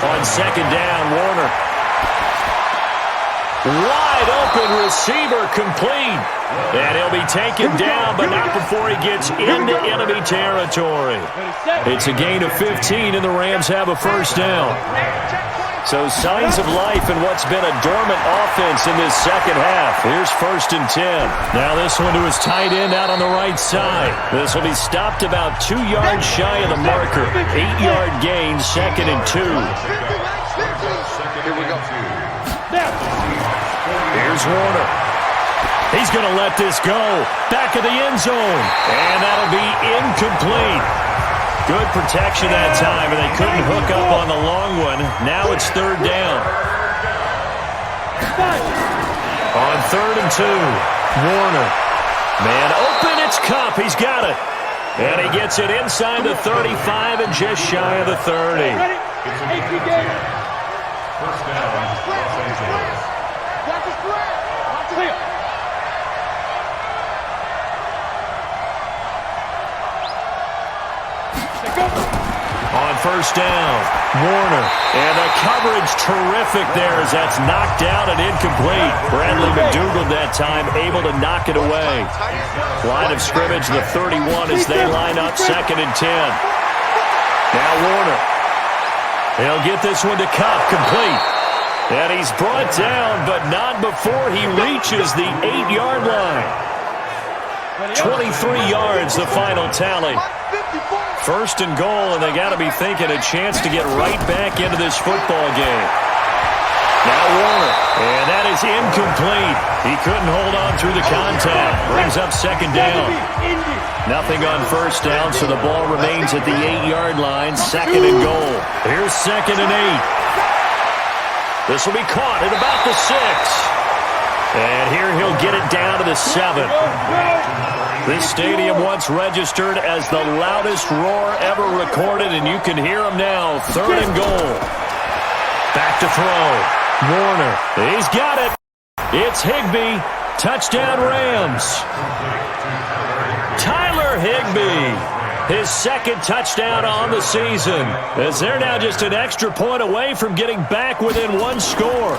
On 2nd down, Warner. Wide open receiver complete. And he'll be taken down, but not before he gets into enemy territory. It's a gain of 15, and the Rams have a 1st down. So signs of life in what's been a dormant offense in this 2nd half. Here's 1st and 10. Now this one to his tight end out on the right side. This will be stopped about 2 yards shy of the marker. 8-yard gain, 2nd and 2. Here we go. Here's Warner. He's going to let this go. Back of the end zone. And that'll be incomplete. Good protection that time, and they couldn't hook up on the long one. Now it's 3rd down. On 3rd and 2, Warner. Man open, it's Kupp. He's got it. And he gets it inside the 35 and just shy of the 30. On 1st down, Warner. And the coverage terrific there as that's knocked down and incomplete. Bradley McDougald that time able to knock it away. Line of scrimmage, the 31 as they line up 2nd and 10. Now Warner. He'll get this one to Kupp, complete. And he's brought down, but not before he reaches the 8-yard line. 23 yards, the final tally. 1st and goal, and they got to be thinking a chance to get right back into this football game. Now Warner, and that is incomplete. He couldn't hold on through the contact. Brings up 2nd down. Nothing on 1st down, so the ball remains at the 8-yard line. 2nd and goal. Here's 2nd and 8. This will be caught at about the 6. And here he'll get it down to the 7. This stadium once registered as the loudest roar ever recorded, and you can hear him now. 3rd and goal. Back to throw. Warner. He's got it. It's Higbee. Touchdown Rams. Tyler Higbee. His 2nd touchdown on the season, as they're now just an extra point away from getting back within 1 score.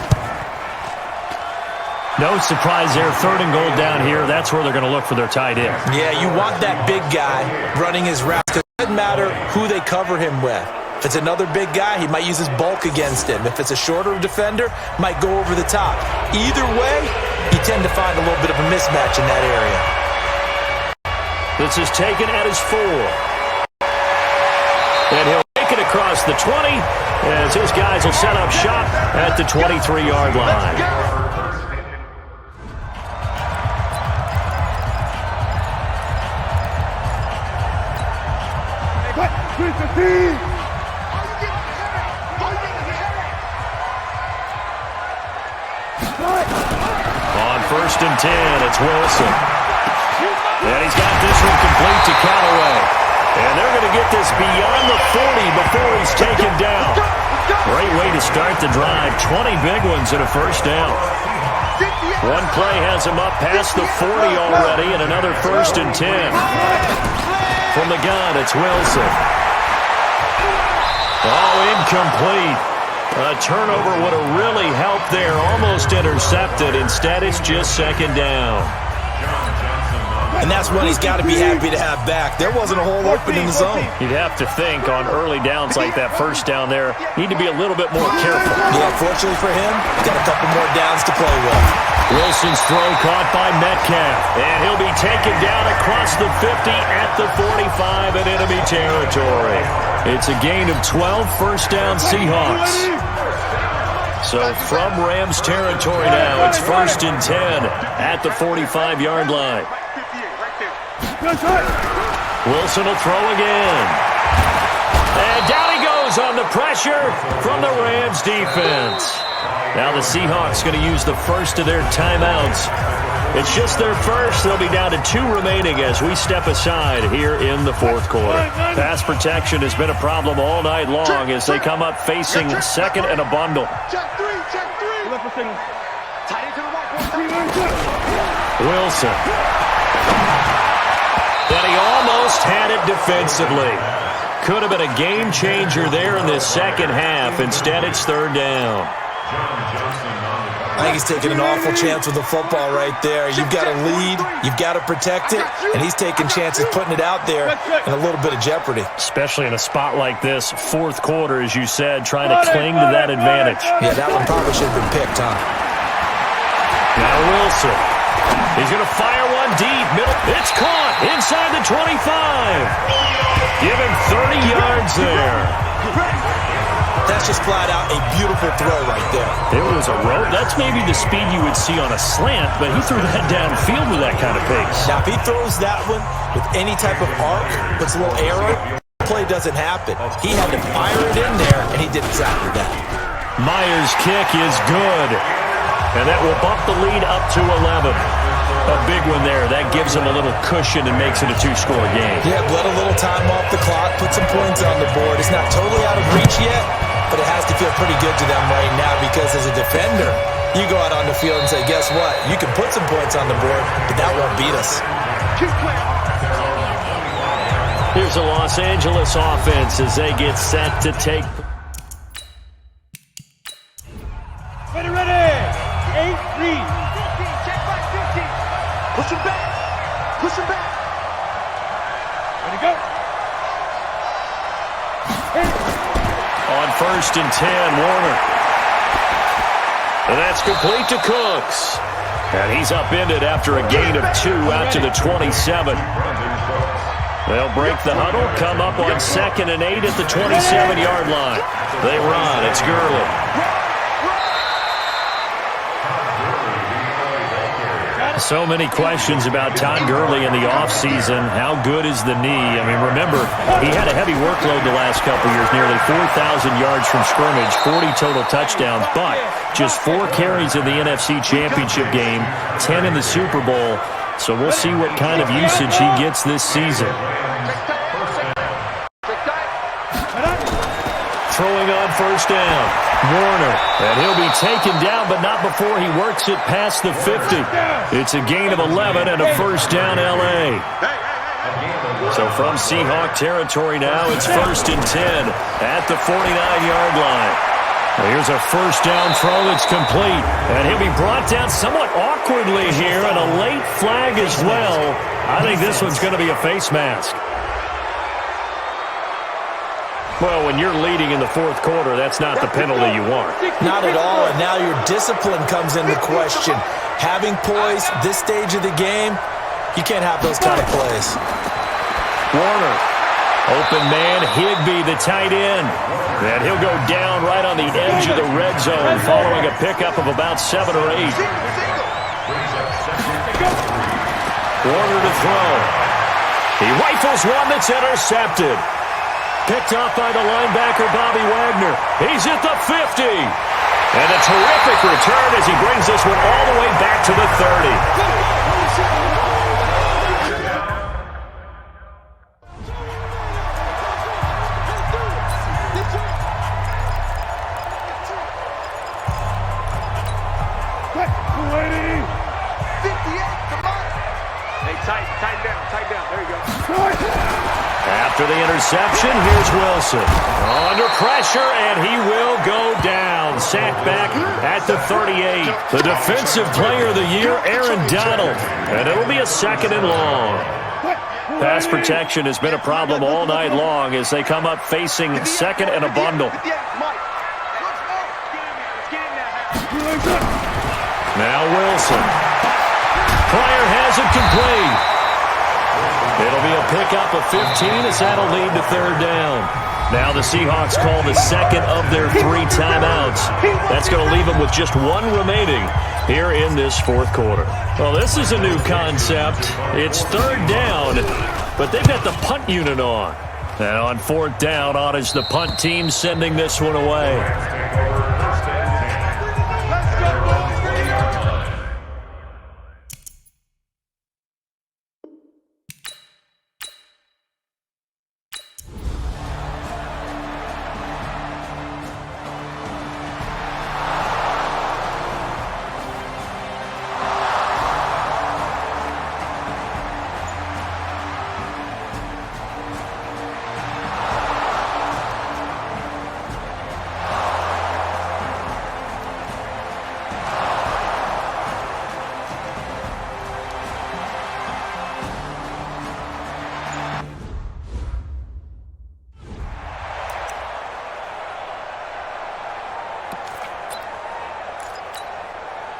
No surprise there. 3rd and goal down here. That's where they're going to look for their tight end. Yeah, you want that big guy running his routes. It doesn't matter who they cover him with. If it's another big guy, he might use his bulk against him. If it's a shorter defender, might go over the top. Either way, you tend to find a little bit of a mismatch in that area. This is taken at his 4. And he'll make it across the 20 as his guys will set up shop at the 23-yard line. On 1st and 10, it's Wilson. And he's got this one complete to Callaway. And they're going to get this beyond the 40 before he's taken down. Great way to start the drive. 20 big ones and a first down. One play has him up past the 40 already, and another 1st and 10. From the gun, it's Wilson. Oh, incomplete. A turnover would have really helped there. Almost intercepted. Instead, it's just 2nd down. And that's one he's got to be happy to have back. There wasn't a hole open in the zone. You'd have to think on early downs like that first down there, need to be a little bit more careful. Yeah, fortunately for him, got a couple more downs to play with. Wilson's throw caught by Metcalf. And he'll be taken down across the 50 at the 45 in enemy territory. It's a gain of 12, first down Seahawks. So from Rams territory now, it's 1st and 10 at the 45-yard line. Wilson will throw again. And down he goes on the pressure from the Rams defense. Now the Seahawks going to use the first of their timeouts. It's just their first. They'll be down to 2 remaining as we step aside here in the 4th quarter. Pass protection has been a problem all night long as they come up facing 2nd and a bundle. Wilson. And he almost had it defensively. Could have been a game changer there in this second half. Instead, it's 3rd down. I think he's taking an awful chance with the football right there. You've got to lead, you've got to protect it, and he's taking chances putting it out there in a little bit of jeopardy. Especially in a spot like this, 4th quarter, as you said, trying to cling to that advantage. Yeah, that one probably should have been picked, huh? Now Wilson. He's going to fire one deep. Middle. It's caught inside the 25. Give him 30 yards there. That's just flat out a beautiful throw right there. There was a rope. That's maybe the speed you would see on a slant, but he threw that downfield with that kind of pace. Now, if he throws that one with any type of arc, puts a little arrow, the play doesn't happen. He had to fire it in there, and he did exactly that. Myers' kick is good, and that will bump the lead up to 11. A big one there. That gives him a little cushion and makes it a 2-score game. Yeah, bled a little time off the clock, put some points on the board. It's not totally out of reach yet, but it has to feel pretty good to them right now because as a defender, you go out on the field and say, guess what? You can put some points on the board, but that won't beat us. Here's a Los Angeles offense as they get set to take. Ready. 8 read. 15, check back 15. Push him back. Push him back. Ready, go. On 1st and 10, Warner. And that's complete to Cooks. And he's upended after a gain of 2 out to the 27. They'll break the huddle, come up on 2nd and 8 at the 27-yard line. They run. It's Gurley. So many questions about Todd Gurley in the offseason. How good is the knee? I mean, remember, he had a heavy workload the last couple years, nearly 4,000 yards from scrimmage, 40 total touchdowns, but just 4 carries in the NFC Championship game, 10 in the Super Bowl. So we'll see what kind of usage he gets this season. Throwing on 1st down, Warner, and he'll be taken down, but not before he works it past the 50. It's a gain of 11 and a 1st down, L.A. So from Seahawk territory now, it's 1st and 10 at the 49-yard line. Here's a 1st down throw that's complete, and he'll be brought down somewhat awkwardly here, and a late flag as well. I think this one's going to be a face mask. Well, when you're leading in the 4th quarter, that's not the penalty you want. Not at all, and now your discipline comes into question. Having poise this stage of the game, you can't have those kind of plays. Warner. Open man, Higbee, the tight end. And he'll go down right on the edge of the red zone following a pickup of about 7 or 8. Warner to throw. He rifles one that's intercepted. Picked off by the linebacker, Bobby Wagner. He's at the 50. And a terrific return as he brings this one all the way back to the 30. After the interception, here's Wilson. Under pressure, and he will go down. Sacked back at the 38. The defensive player of the year, Aaron Donald. And it'll be a 2nd and long. Pass protection has been a problem all night long as they come up facing 2nd and a bundle. Now Wilson. Pryor has it complete. It'll be a pickup of 15 as that'll lead to 3rd down. Now the Seahawks call the 2nd of their 3 timeouts. That's going to leave them with just 1 remaining here in this 4th quarter. Well, this is a new concept. It's 3rd down, but they've got the punt unit on. And on 4th down, on is the punt team sending this one away.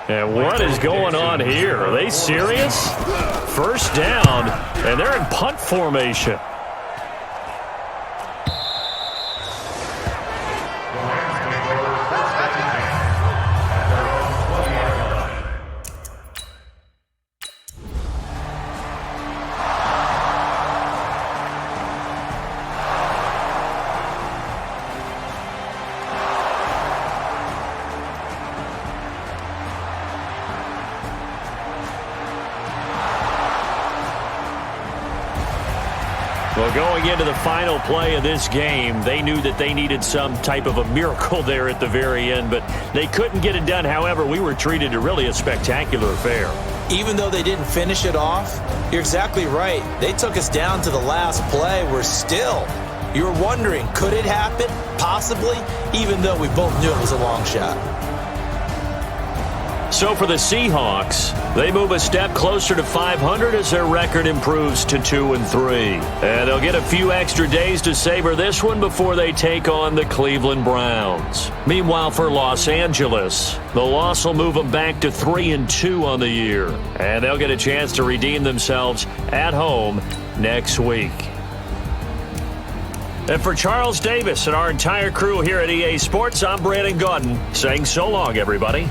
And what is going on here? Are they serious? 1st down, and they're in punt formation. Well, going into the final play of this game, they knew that they needed some type of a miracle there at the very end, but they couldn't get it done. However, we were treated to really a spectacular affair. Even though they didn't finish it off, you're exactly right. They took us down to the last play. You were wondering, could it happen? Possibly, even though we both knew it was a long shot. So for the Seahawks, they move a step closer to 500 as their record improves to 2-3. And they'll get a few extra days to savor this one before they take on the Cleveland Browns. Meanwhile, for Los Angeles, the loss will move them back to 3-2 on the year. And they'll get a chance to redeem themselves at home next week. And for Charles Davis and our entire crew here at EA Sports, I'm Brandon Gaudin saying so long, everybody.